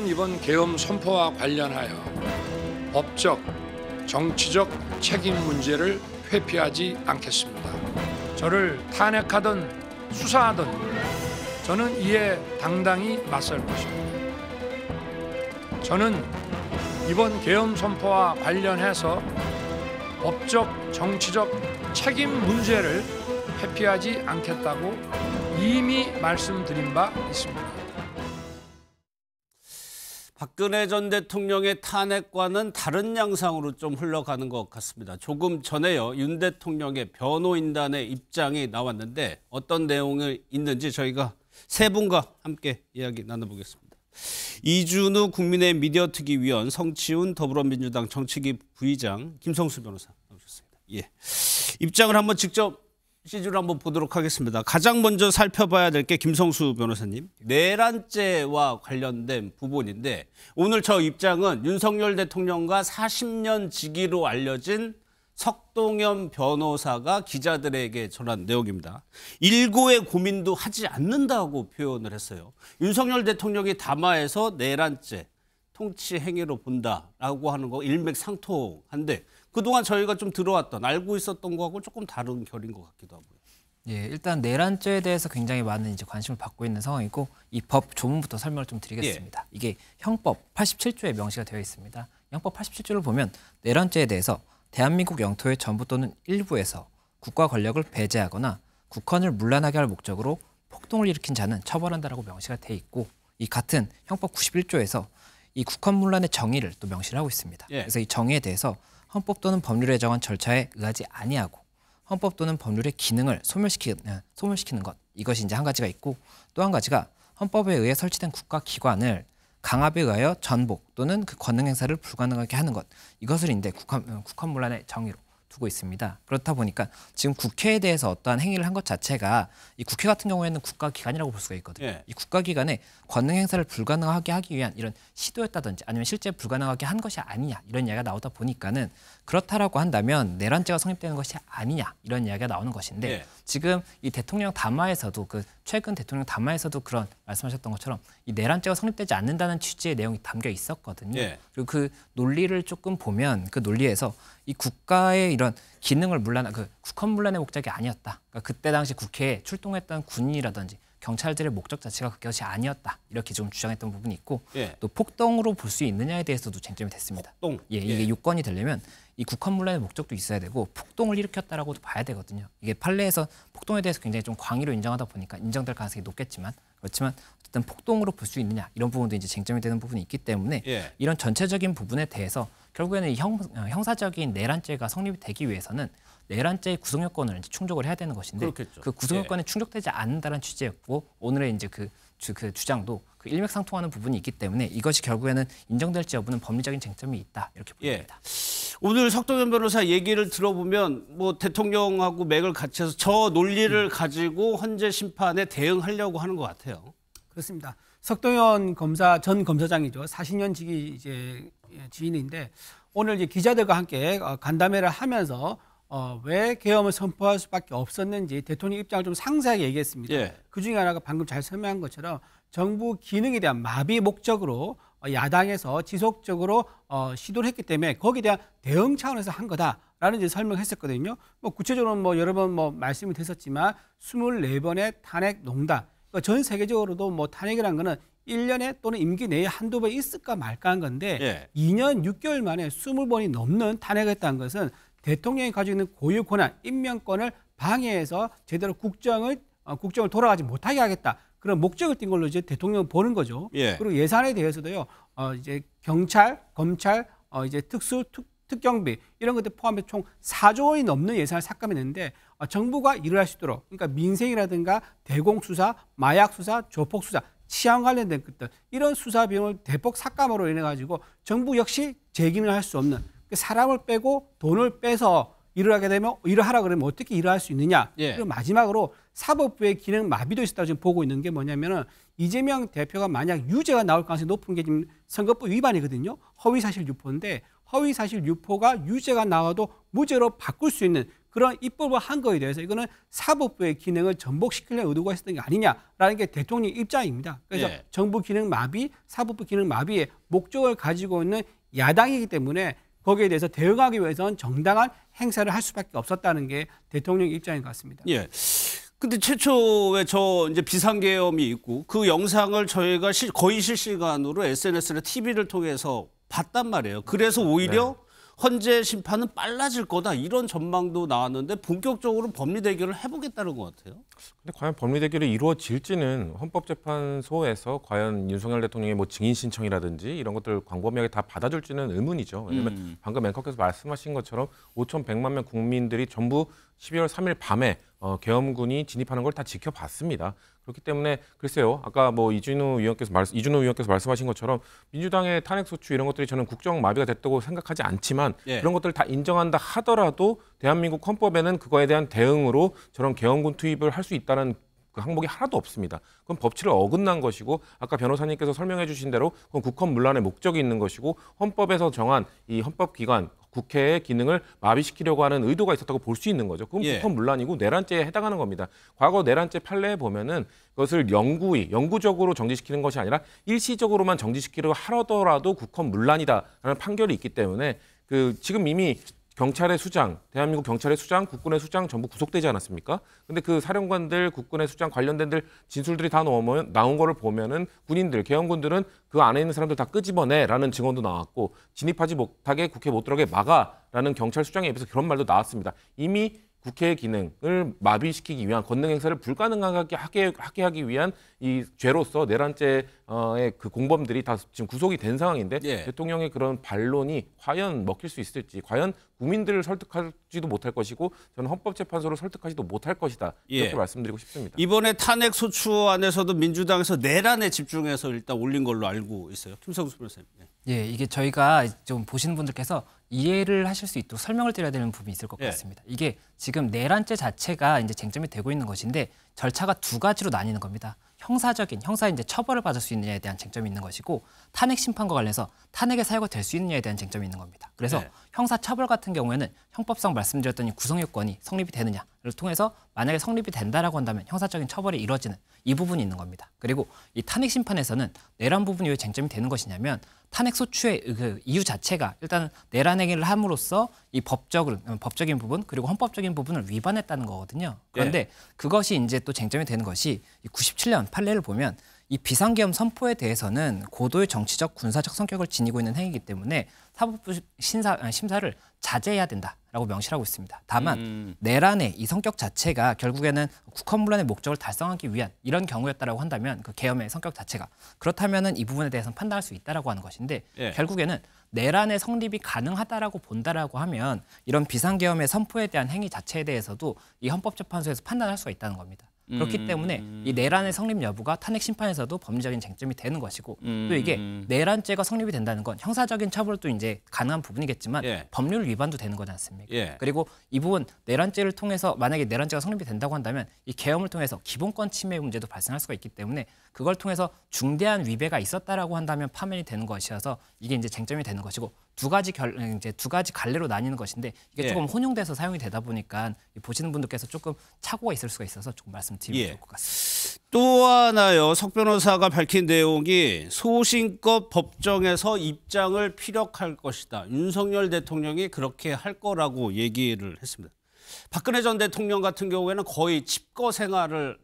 이번 계엄 선포와 관련하여 법적, 정치적 책임 문제를 회피하지 않겠습니다. 저를 탄핵하든 수사하든 저는 이에 당당히 맞설 것입니다. 저는 이번 계엄 선포와 관련해서 법적, 정치적 책임 문제를 회피하지 않겠다고 이미 말씀드린 바 있습니다. 박근혜 전 대통령의 탄핵과는 다른 양상으로 좀 흘러가는 것 같습니다. 조금 전에요, 윤 대통령의 변호인단의 입장이 나왔는데 어떤 내용이 있는지 저희가 세 분과 함께 이야기 나눠보겠습니다. 이준우 국민의힘 미디어특위 위원, 성치훈 더불어민주당 정치기 부의장, 김성수 변호사 나오셨습니다. 예, 입장을 한번 직접 시주를 한번 보도록 하겠습니다. 가장 먼저 살펴봐야 될 게 김성수 변호사님, 내란죄와 관련된 부분인데 오늘 저 입장은 윤석열 대통령과 40년 지기로 알려진 석동현 변호사가 기자들에게 전한 내용입니다. 일고의 고민도 하지 않는다고 표현을 했어요. 윤석열 대통령이 담화에서 내란죄, 통치 행위로 본다라고 하는 거 일맥상통한데 그동안 저희가 좀 들어왔던, 알고 있었던 거하고 조금 다른 결인 것 같기도 하고요. 예, 일단 내란죄에 대해서 굉장히 많은 이제 관심을 받고 있는 상황이고 이 법 조문부터 설명을 좀 드리겠습니다. 예. 이게 형법 87조에 명시가 되어 있습니다. 형법 87조를 보면 내란죄에 대해서 대한민국 영토의 전부 또는 일부에서 국가 권력을 배제하거나 국헌을 문란하게 할 목적으로 폭동을 일으킨 자는 처벌한다라고 명시가 돼 있고 이 같은 형법 91조에서 이 국헌 문란의 정의를 또 명시를 하고 있습니다. 예. 그래서 이 정의에 대해서 헌법 또는 법률에 정한 절차에 의하지 아니하고 헌법 또는 법률의 기능을 소멸시키는 것, 이것이 이제 한 가지가 있고 또 한 가지가 헌법에 의해 설치된 국가기관을 강압에 의하여 전복 또는 그 권능 행사를 불가능하게 하는 것, 이것을 이제 국헌 문란의 정의로 두고 있습니다. 그렇다 보니까 지금 국회에 대해서 어떠한 행위를 한 것 자체가 이 국회 같은 경우에는 국가기관이라고 볼 수가 있거든요. 예. 이 국가기관의 권능 행사를 불가능하게 하기 위한 이런 시도였다든지 아니면 실제 불가능하게 한 것이 아니냐 이런 이야기가 나오다 보니까는 그렇다라고 한다면 내란죄가 성립되는 것이 아니냐 이런 이야기가 나오는 것인데 예. 지금 이 대통령 담화에서도 그 최근 대통령 담화에서도 그런 말씀하셨던 것처럼 이 내란죄가 성립되지 않는다는 취지의 내용이 담겨 있었거든요. 예. 그리고 그 논리를 조금 보면 그 논리에서 이 국가의 이런 기능을 국헌 문란의 목적이 아니었다. 그러니까 그때 당시 국회에 출동했던 군인이라든지 경찰들의 목적 자체가 그것이 아니었다. 이렇게 좀 주장했던 부분이 있고 예. 또 폭동으로 볼 수 있느냐에 대해서도 쟁점이 됐습니다. 폭동. 예, 이게 유권이 되려면 이 국헌 문란의 목적도 있어야 되고 폭동을 일으켰다라고도 봐야 되거든요. 이게 판례에서 폭동에 대해서 굉장히 좀 광의로 인정하다 보니까 인정될 가능성이 높겠지만 그렇지만 어쨌든 폭동으로 볼 수 있느냐 이런 부분도 이제 쟁점이 되는 부분이 있기 때문에 예. 이런 전체적인 부분에 대해서 결국에는 이 형사적인 내란죄가 성립이 되기 위해서는 내란죄의 구성 요건을 이제 충족을 해야 되는 것인데 그렇겠죠. 그 구성 요건이 충족되지 않는다는 취지였고 오늘의 이제 그 주장도 그 일맥상통하는 부분이 있기 때문에 이것이 결국에는 인정될지 여부는 법리적인 쟁점이 있다 이렇게 보입니다. 예. 오늘 석동현 변호사 얘기를 들어보면 뭐 대통령하고 맥을 같이 해서 저 논리를 가지고 헌재 심판에 대응하려고 하는 것 같아요. 그렇습니다. 석동현 전 검사장이죠. 40년 지기 이제 지인인데 오늘 이제 기자들과 함께 간담회를 하면서 왜 계엄을 선포할 수밖에 없었는지 대통령 입장을 좀 상세하게 얘기했습니다. 예. 그중에 하나가 방금 잘 설명한 것처럼 정부 기능에 대한 마비 목적으로 야당에서 지속적으로 시도를 했기 때문에 거기에 대한 대응 차원에서 한 거다라는 이제 설명했었거든요. 뭐 구체적으로는 뭐 여러 번 뭐 말씀이 됐었지만 24번의 탄핵 농단. 그러니까 전 세계적으로도 뭐 탄핵이라는 거는 1년에 또는 임기 내에 한두 번 있을까 말까 한 건데 예. 2년 6개월 만에 20번이 넘는 탄핵을 했다는 것은 대통령이 가지고 있는 고유 권한, 임명권을 방해해서 제대로 국정을 돌아가지 못하게 하겠다. 그런 목적을 띈 걸로 이제 대통령은 보는 거죠. 예. 그리고 예산에 대해서도요. 이제 경찰, 검찰, 이제 특경비 이런 것들 포함해서 총 4조 원이 넘는 예산을 삭감했는데 정부가 일을 할 수 있도록 그러니까 민생이라든가 대공수사, 마약수사, 조폭수사 치안 관련된 것들 이런 수사 비용을 대폭 삭감으로 인해 가지고 정부 역시 재기능을 할 수 없는 사람을 빼고 돈을 빼서 일을 하게 되면 일을 하라 그러면 어떻게 일을 할 수 있느냐. 예. 그리고 마지막으로 사법부의 기능 마비도 있었다고 지금 보고 있는 게 뭐냐면은 이재명 대표가 만약 유죄가 나올 가능성이 높은 게 지금 선거법 위반이거든요. 허위사실 유포인데 허위사실 유포가 유죄가 나와도 무죄로 바꿀 수 있는 그런 입법을 한 거에 대해서 이거는 사법부의 기능을 전복시키려는 의도가 있었던 게 아니냐라는 게 대통령 입장입니다. 그래서 예. 정부 기능 마비, 사법부 기능 마비의 목적을 가지고 있는 야당이기 때문에 거기에 대해서 대응하기 위해서는 정당한 행사를 할 수밖에 없었다는 게 대통령 입장인 것 같습니다. 예. 근데 최초에 이제 비상계엄이 있고 그 영상을 저희가 거의 실시간으로 SNS나 TV를 통해서 봤단 말이에요. 그래서 오히려 헌재 심판은 빨라질 거다 이런 전망도 나왔는데 본격적으로 법리 대결을 해보겠다는 것 같아요. 근데 과연 법리 대결이 이루어질지는 헌법재판소에서 과연 윤석열 대통령의 뭐 증인 신청이라든지 이런 것들 광범위하게 다 받아줄지는 의문이죠. 왜냐하면 방금 앵커께서 말씀하신 것처럼 5,100만 명 국민들이 전부 12월 3일 밤에 계엄군이 진입하는 걸 다 지켜봤습니다. 그렇기 때문에 글쎄요, 아까 뭐 이준우 의원께서 말씀하신 것처럼 민주당의 탄핵 소추 이런 것들이 저는 국정 마비가 됐다고 생각하지 않지만 예. 그런 것들을 다 인정한다 하더라도 대한민국 헌법에는 그거에 대한 대응으로 저런 계엄군 투입을 할 수 있다는 그 항목이 하나도 없습니다. 그건 법치를 어긋난 것이고 아까 변호사님께서 설명해 주신 대로 그건 국헌문란의 목적이 있는 것이고 헌법에서 정한 이 헌법기관 국회의 기능을 마비시키려고 하는 의도가 있었다고 볼 수 있는 거죠. 그건 예. 국헌문란이고 내란죄에 해당하는 겁니다. 과거 내란죄 판례에 보면은 그것을 영구적으로 정지시키는 것이 아니라 일시적으로만 정지시키려고 하더라도 국헌문란이다라는 판결이 있기 때문에 지금 이미 경찰의 수장, 대한민국 경찰의 수장, 국군의 수장 전부 구속되지 않았습니까? 근데 그 사령관들, 국군의 수장 관련된 진술들이 다 나온 거를 보면은 군인들, 계엄군들은 그 안에 있는 사람들 다 끄집어내라는 증언도 나왔고 진입하지 못하게 국회 못 들어가게 막아라는 경찰 수장에 비해서 그런 말도 나왔습니다. 이미 국회의 기능을 마비시키기 위한 권능 행사를 불가능하게 하기 위한 이 죄로서 내란죄의 그 공범들이 다 지금 구속이 된 상황인데 예. 대통령의 그런 반론이 과연 먹힐 수 있을지, 과연 국민들을 설득하지도 못할 것이고 저는 헌법재판소를 설득하지도 못할 것이다. 이렇게 예. 말씀드리고 싶습니다. 이번에 탄핵 소추안에서도 민주당에서 내란에 집중해서 일단 올린 걸로 알고 있어요. 김성수 변호사님. 예, 이게 저희가 좀 보시는 분들께서 이해를 하실 수 있도록 설명을 드려야 되는 부분이 있을 것 예. 같습니다. 이게 지금 내란죄 자체가 이제 쟁점이 되고 있는 것인데 절차가 두 가지로 나뉘는 겁니다. 형사 이제 처벌을 받을 수 있느냐에 대한 쟁점이 있는 것이고 탄핵 심판과 관련해서 탄핵의 사유가 될 수 있느냐에 대한 쟁점이 있는 겁니다. 그래서 네. 형사 처벌 같은 경우에는 형법상 말씀드렸던 이 구성 요건이 성립이 되느냐를 통해서 만약에 성립이 된다라고 한다면 형사적인 처벌이 이루어지는 이 부분이 있는 겁니다. 그리고 이 탄핵 심판에서는 내란 부분이 왜 쟁점이 되는 것이냐면 탄핵 소추의 그 이유 자체가 일단 내란 행위를 함으로써 이 법적인 부분 그리고 헌법적인 부분을 위반했다는 거거든요. 그런데 그것이 이제 또 쟁점이 되는 것이 97년 판례를 보면 이 비상계엄 선포에 대해서는 고도의 정치적 군사적 성격을 지니고 있는 행위이기 때문에 사법부 심사를 자제해야 된다라고 명시를 하고 있습니다. 다만 내란의 이 성격 자체가 결국에는 국헌문란의 목적을 달성하기 위한 이런 경우였다라고 한다면 그 계엄의 성격 자체가 그렇다면은 이 부분에 대해서는 판단할 수 있다라고 하는 것인데 예. 결국에는 내란의 성립이 가능하다라고 본다라고 하면 이런 비상계엄의 선포에 대한 행위 자체에 대해서도 이 헌법재판소에서 판단할 수가 있다는 겁니다. 그렇기 때문에 이 내란의 성립 여부가 탄핵 심판에서도 법리적인 쟁점이 되는 것이고 또 이게 내란죄가 성립이 된다는 건 형사적인 처벌도 이제 가능한 부분이겠지만 예. 법률 위반도 되는 거지 않습니까? 예. 그리고 이 부분 내란죄를 통해서 만약에 내란죄가 성립이 된다고 한다면 이 계엄을 통해서 기본권 침해 문제도 발생할 수가 있기 때문에 그걸 통해서 중대한 위배가 있었다라고 한다면 파면이 되는 것이어서 이게 이제 쟁점이 되는 것이고 두 가지 갈래로 나뉘는 것인데 이게 예. 조금 혼용돼서 사용이 되다 보니까 보시는 분들께서 조금 착오가 있을 수가 있어서 조금 말씀드리면 예. 좋을 것 같습니다. 또 하나요. 석 변호사가 밝힌 내용이 소신껏 법정에서 입장을 피력할 것이다. 윤석열 대통령이 그렇게 할 거라고 얘기를 했습니다. 박근혜 전 대통령 같은 경우에는 거의 칩거 생활을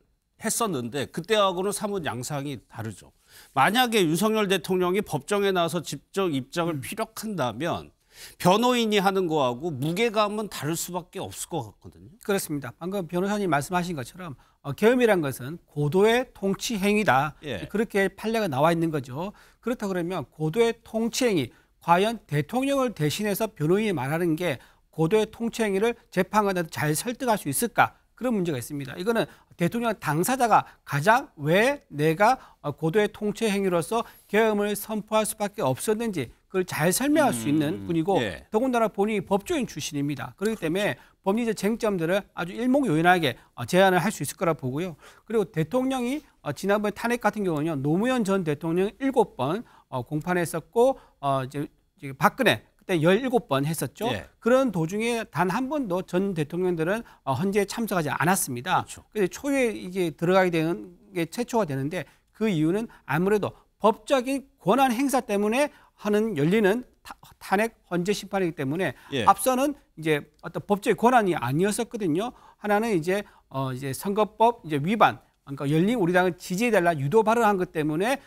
했었는데 그때하고는 사뭇 양상이 다르죠. 만약에 윤석열 대통령이 법정에 나와서 직접 입장을 피력한다면 변호인이 하는 거하고 무게감은 다를 수밖에 없을 것 같거든요. 그렇습니다. 방금 변호사님 말씀하신 것처럼 계엄이란 것은 고도의 통치 행위다. 예. 그렇게 판례가 나와 있는 거죠. 그렇다 그러면 고도의 통치 행위, 과연 대통령을 대신해서 변호인이 말하는 게 고도의 통치 행위를 재판관한테 잘 설득할 수 있을까? 그런 문제가 있습니다. 이거는 대통령 당사자가 가장 왜 내가 고도의 통치 행위로서 계엄을 선포할 수밖에 없었는지 그걸 잘 설명할 수 있는 분이고 예. 더군다나 본인이 법조인 출신입니다. 그렇기 때문에 법리적 쟁점들을 아주 일목요연하게 제안을 할 수 있을 거라 보고요. 그리고 대통령이 지난번 탄핵 같은 경우는 노무현 전 대통령 7번 공판했었고 이제 박근혜 그때 17번 했었죠. 예. 그런 도중에 단 한 번도 전 대통령들은 헌재에 참석하지 않았습니다. 그렇죠. 그래서 초유에 이게 들어가게 되는 게 최초가 되는데 그 이유는 아무래도 법적인 권한 행사 때문에 열리는 탄핵 헌재 심판이기 때문에 예. 앞서는 이제 어떤 법적인 권한이 아니었었거든요. 하나는 이제 선거법 이제 위반, 그러니까 열린 우리 당을 지지해달라 유도 발언한 것 때문에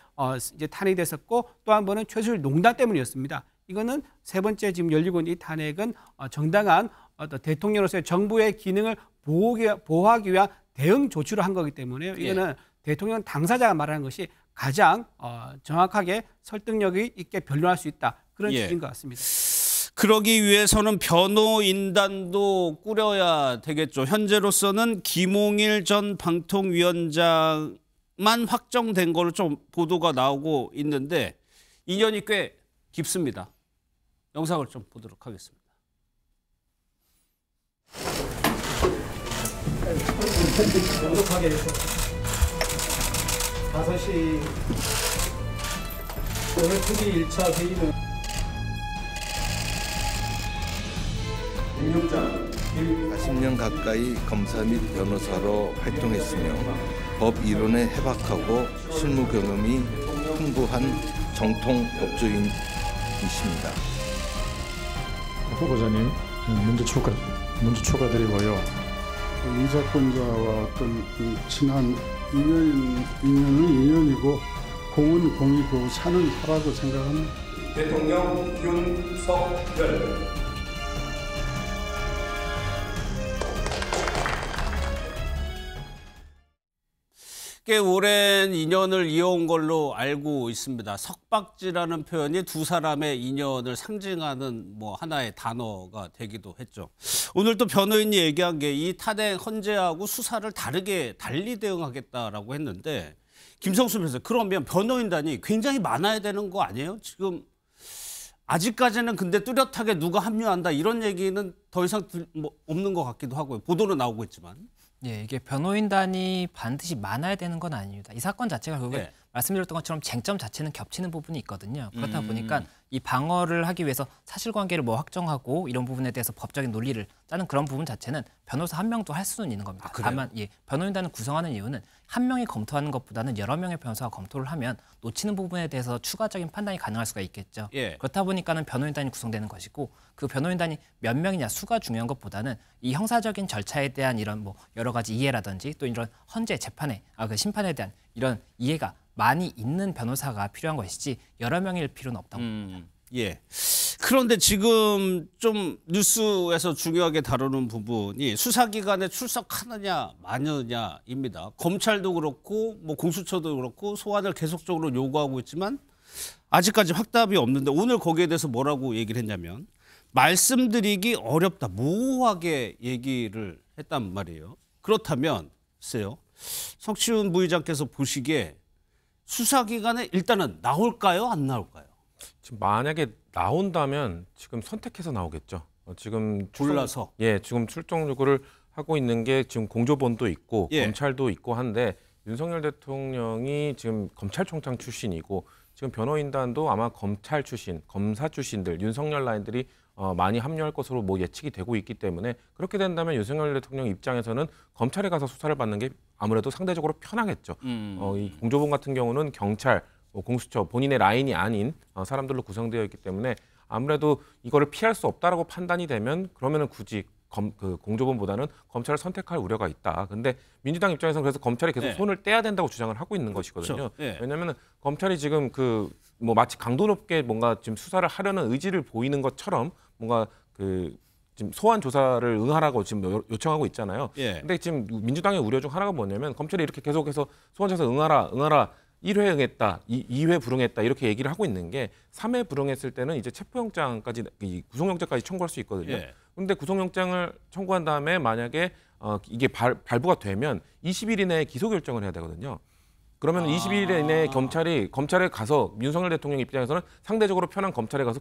이제 탄핵이 됐었고 또 한 번은 최순실 농단 때문이었습니다. 이거는 세 번째 지금 열리고 있는 이 탄핵은 정당한 어떤 대통령으로서의 정부의 기능을 보호하기 위한 대응 조치를 한 거기 때문에 이거는 대통령 당사자가 말하는 것이 가장 정확하게 설득력이 있게 변론할 수 있다. 그런 취지인 것 같습니다. 그러기 위해서는 변호인단도 꾸려야 되겠죠. 현재로서는 김홍일 전 방통위원장만 확정된 걸로 좀 보도가 나오고 있는데 인연이 꽤 깊습니다. 영상을 좀 보도록 하겠습니다. 연속하게 해서 5시 오늘 특위 1차 회의는 40년 가까이 검사 및 변호사로 활동했으며 법 이론에 해박하고 실무 경험이 풍부한 정통 법조인이십니다. 후보자님 먼저 축하드리고요. 이사건자와 어떤 친한 인연은 인연이고 공은 공이고 사는 사라고 생각합니다. 대통령 윤석열. 꽤 오랜 인연을 이어온 걸로 알고 있습니다. 석박지라는 표현이 두 사람의 인연을 상징하는 하나의 단어가 되기도 했죠. 오늘 또 변호인이 얘기한 게 이 탄핵 헌재하고 수사를 달리 대응하겠다라고 했는데 김성수 변호사, 그러면 변호인단이 굉장히 많아야 되는 거 아니에요? 지금 아직까지는 근데 뚜렷하게 누가 합류한다 이런 얘기는 더 이상 없는 것 같기도 하고요. 보도는 나오고 있지만. 예, 이게 변호인단이 반드시 많아야 되는 건 아닙니다. 이 사건 자체가 네. 말씀드렸던 것처럼 쟁점 자체는 겹치는 부분이 있거든요. 그렇다 보니까 이 방어를 하기 위해서 사실관계를 확정하고 이런 부분에 대해서 법적인 논리를 짜는 그런 부분 자체는 변호사 한 명도 할 수는 있는 겁니다. 다만 변호인단을 구성하는 이유는 한 명이 검토하는 것보다는 여러 명의 변호사가 검토를 하면 놓치는 부분에 대해서 추가적인 판단이 가능할 수가 있겠죠. 그렇다 보니까는 변호인단이 구성되는 것이고 그 변호인단이 몇 명이냐 수가 중요한 것보다는 이 형사적인 절차에 대한 이런 여러 가지 이해라든지 또 이런 헌재 재판에 그 심판에 대한 이런 이해가 많이 있는 변호사가 필요한 것이지 여러 명일 필요는 없다고 봅니다. 예. 그런데 지금 좀 뉴스에서 중요하게 다루는 부분이 수사기관에 출석하느냐 마느냐입니다. 검찰도 그렇고 공수처도 그렇고 소환을 계속적으로 요구하고 있지만 아직까지 확답이 없는데 오늘 거기에 대해서 뭐라고 얘기를 했냐면 말씀드리기 어렵다, 모호하게 얘기를 했단 말이에요. 그렇다면 글쎄요, 석시훈 부의장께서 보시기에 수사기관에 일단은 나올까요, 안 나올까요? 지금 만약에 나온다면 지금 선택해서 나오겠죠. 지금 골라서. 지금 출정 요구를 하고 있는 게 지금 공조본도 있고 검찰도 있고 한데 윤석열 대통령이 지금 검찰총장 출신이고 지금 변호인단도 아마 검찰 출신, 검사 출신들, 윤석열 라인들이 많이 합류할 것으로 예측이 되고 있기 때문에 그렇게 된다면 윤석열 대통령 입장에서는 검찰에 가서 수사를 받는 게 아무래도 상대적으로 편하겠죠. 이 공조본 같은 경우는 경찰, 공수처 본인의 라인이 아닌 사람들로 구성되어 있기 때문에 아무래도 이거를 피할 수 없다라고 판단이 되면 그러면은 굳이 공조본보다는 검찰을 선택할 우려가 있다. 근데 민주당 입장에서는 그래서 검찰이 계속 손을 떼야 된다고 주장을 하고 있는 것이거든요. 왜냐하면 검찰이 지금 마치 강도 높게 뭔가 지금 수사를 하려는 의지를 보이는 것처럼 뭔가 지금 소환 조사를 응하라고 지금 요청하고 있잖아요. 근데 지금 민주당의 우려 중 하나가 뭐냐면 검찰이 이렇게 계속해서 소환 조사 응하라 1회 응했다, 2회 불응했다 이렇게 얘기를 하고 있는 게 3회 불응했을 때는 이제 체포영장까지 구속영장까지 청구할 수 있거든요. 그런데 구속영장을 청구한 다음에 만약에 이게 발부가 되면 20일 이내에 기소 결정을 해야 되거든요. 그러면 20일 이내에 검찰에 가서 윤석열 대통령 입장에서는 상대적으로 편한 검찰에 가서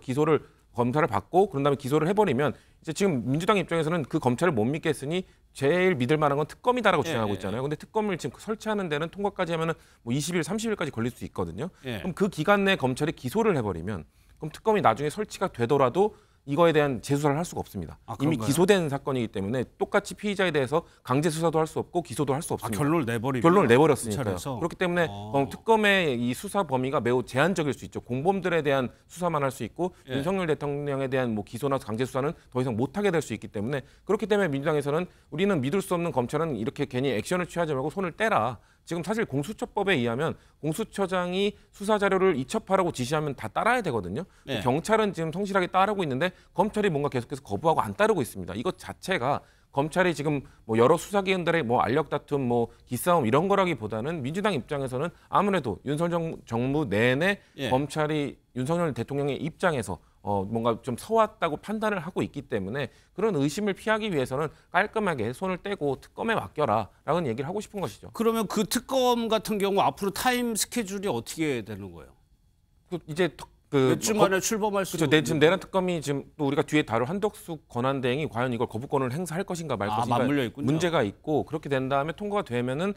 검사를 받고 그런 다음에 기소를 해버리면 이제 지금 민주당 입장에서는 그 검찰을 못 믿겠으니 제일 믿을 만한 건 특검이다라고 주장하고 있잖아요. 근데 특검을 지금 설치하는 데는 통과까지 하면은 20일, 30일까지 걸릴 수 있거든요. 그럼 그 기간 내에 검찰이 기소를 해버리면 그럼 특검이 나중에 설치가 되더라도 이거에 대한 재수사를 할 수가 없습니다. 이미 그런가요? 기소된 사건이기 때문에 똑같이 피의자에 대해서 강제 수사도 할 수 없고 기소도 할 수 없습니다. 결론을 내버렸으니까요. 검찰에서? 그렇기 때문에 특검의 이 수사 범위가 매우 제한적일 수 있죠. 공범들에 대한 수사만 할 수 있고 예. 윤석열 대통령에 대한 뭐 기소나 강제 수사는 더 이상 못하게 될 수 있기 때문에 그렇기 때문에 민주당에서는 우리는 믿을 수 없는 검찰은 이렇게 괜히 액션을 취하지 말고 손을 떼라. 지금 사실 공수처법에 의하면 공수처장이 수사 자료를 이첩하라고 지시하면 다 따라야 되거든요. 네. 경찰은 지금 성실하게 따르고 있는데 검찰이 뭔가 계속해서 거부하고 안 따르고 있습니다. 이것 자체가 검찰이 지금 뭐 여러 수사기관들의 뭐 알력 다툼, 뭐 기싸움 이런 거라기보다는 민주당 입장에서는 아무래도 윤석열 정부 내내 예. 검찰이 윤석열 대통령의 입장에서 뭔가 좀 서왔다고 판단을 하고 있기 때문에 그런 의심을 피하기 위해서는 깔끔하게 손을 떼고 특검에 맡겨라라는 얘기를 하고 싶은 것이죠. 그러면 그 특검 같은 경우 앞으로 타임 스케줄이 어떻게 되는 거예요? 이제 몇 주 만에 출범할 수 그렇죠. 지금 내란 특검이 지금 또 우리가 뒤에 다룰 한덕수 권한대행이 과연 이걸 거부권을 행사할 것인가 말 것인가 맞물려 있군요. 문제가 있고 그렇게 된 다음에 통과가 되면은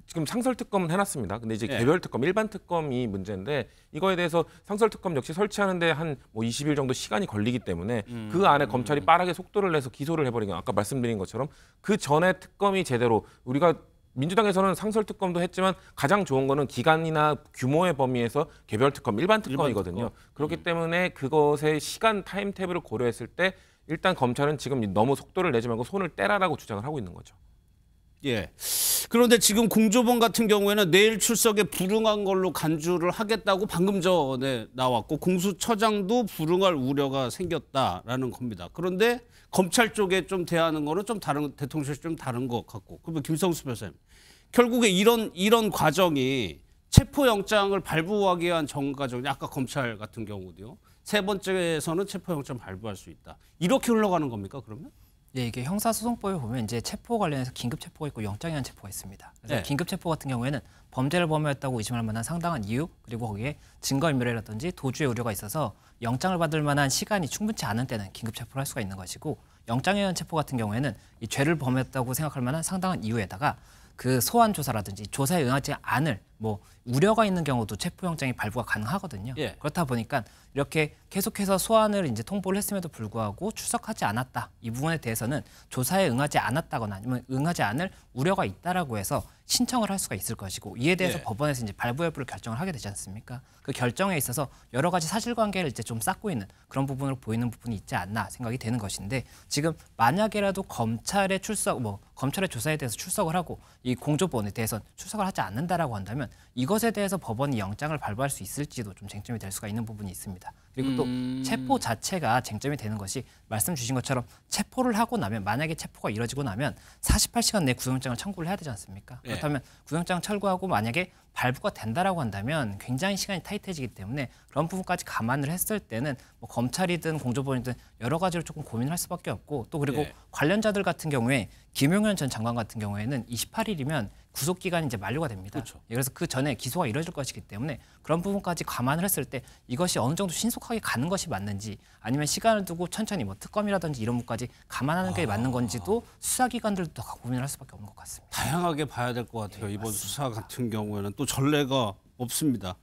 지금 상설 특검은 해놨습니다. 근데 이제 예. 개별 특검, 일반 특검이 문제인데 이거에 대해서 상설 특검 역시 설치하는데 한 뭐 20일 정도 시간이 걸리기 때문에 그 안에 검찰이 빠르게 속도를 내서 기소를 해버리면 아까 말씀드린 것처럼 그 전에 특검이 제대로 우리가 민주당에서는 상설 특검도 했지만 가장 좋은 거는 기간이나 규모의 범위에서 개별 특검, 일반 특검이거든요. 그렇기 때문에 그것의 시간 타임테이블을 고려했을 때 일단 검찰은 지금 너무 속도를 내지 말고 손을 떼라라고 주장을 하고 있는 거죠. 예. 그런데 지금 공조본 같은 경우에는 내일 출석에 불응한 걸로 간주를 하겠다고 방금 전에 나왔고 공수처장도 불응할 우려가 생겼다라는 겁니다. 그런데 검찰 쪽에 좀 대하는 거는 좀 다른 대통령실 좀 다른 것 같고. 그러면 김성수 변호사님, 결국에 이런 과정이 체포영장을 발부하기 위한 전 과정이 아까 검찰 같은 경우도요. 세 번째에서는 체포영장 발부할 수 있다. 이렇게 흘러가는 겁니까 그러면? 예, 이게 형사소송법에 보면 이제 체포 관련해서 긴급 체포가 있고 영장에 의한 체포가 있습니다. 그래서 네. 긴급 체포 같은 경우에는 범죄를 범했다고 의심할 만한 상당한 이유 그리고 거기에 증거인멸이라든지 도주의 우려가 있어서 영장을 받을 만한 시간이 충분치 않은 때는 긴급 체포를 할 수가 있는 것이고 영장에 의한 체포 같은 경우에는 이 죄를 범했다고 생각할 만한 상당한 이유에다가 그 소환 조사라든지 조사에 응하지 않을 뭐 우려가 있는 경우도 체포영장이 발부가 가능하거든요. 예. 그렇다 보니까 이렇게 계속해서 소환을 이제 통보를 했음에도 불구하고 출석하지 않았다. 이 부분에 대해서는 조사에 응하지 않았다거나 아니면 응하지 않을 우려가 있다라고 해서 신청을 할 수가 있을 것이고 이에 대해서 예. 법원에서 이제 발부 여부를 결정을 하게 되지 않습니까? 그 결정에 있어서 여러 가지 사실관계를 이제 좀 쌓고 있는 그런 부분으로 보이는 부분이 있지 않나 생각이 되는 것인데 지금 만약에라도 검찰의 검찰의 조사에 대해서 출석을 하고 이 공조본에 대해서는 출석을 하지 않는다라고 한다면 이것에 대해서 법원이 영장을 발부할 수 있을지도 좀 쟁점이 될 수가 있는 부분이 있습니다. 그리고 또 체포 자체가 쟁점이 되는 것이 말씀 주신 것처럼 체포를 하고 나면 만약에 체포가 이뤄지고 나면 48시간 내에 구속영장을 청구를 해야 되지 않습니까? 예. 그렇다면 구속영장 철거하고 만약에 발부가 된다라고 한다면 굉장히 시간이 타이트해지기 때문에 그런 부분까지 감안을 했을 때는 뭐 검찰이든 공조본이든 여러 가지로 조금 고민을 할 수밖에 없고 또 그리고 예. 관련자들 같은 경우에 김용현 전 장관 같은 경우에는 28일이면 구속 기간이 이제 만료가 됩니다. 그렇죠. 예, 그래서 그 전에 기소가 이루어질 것이기 때문에 그런 부분까지 감안을 했을 때 이것이 어느 정도 신속하게 가는 것이 맞는지 아니면 시간을 두고 천천히 뭐 특검이라든지 이런 부분까지 감안하는 게 맞는 건지도 수사기관들도 더 고민을 할 수밖에 없는 것 같습니다. 다양하게 봐야 될 것 같아요. 이번 수사 같은 경우에는 또 전례가 없습니다.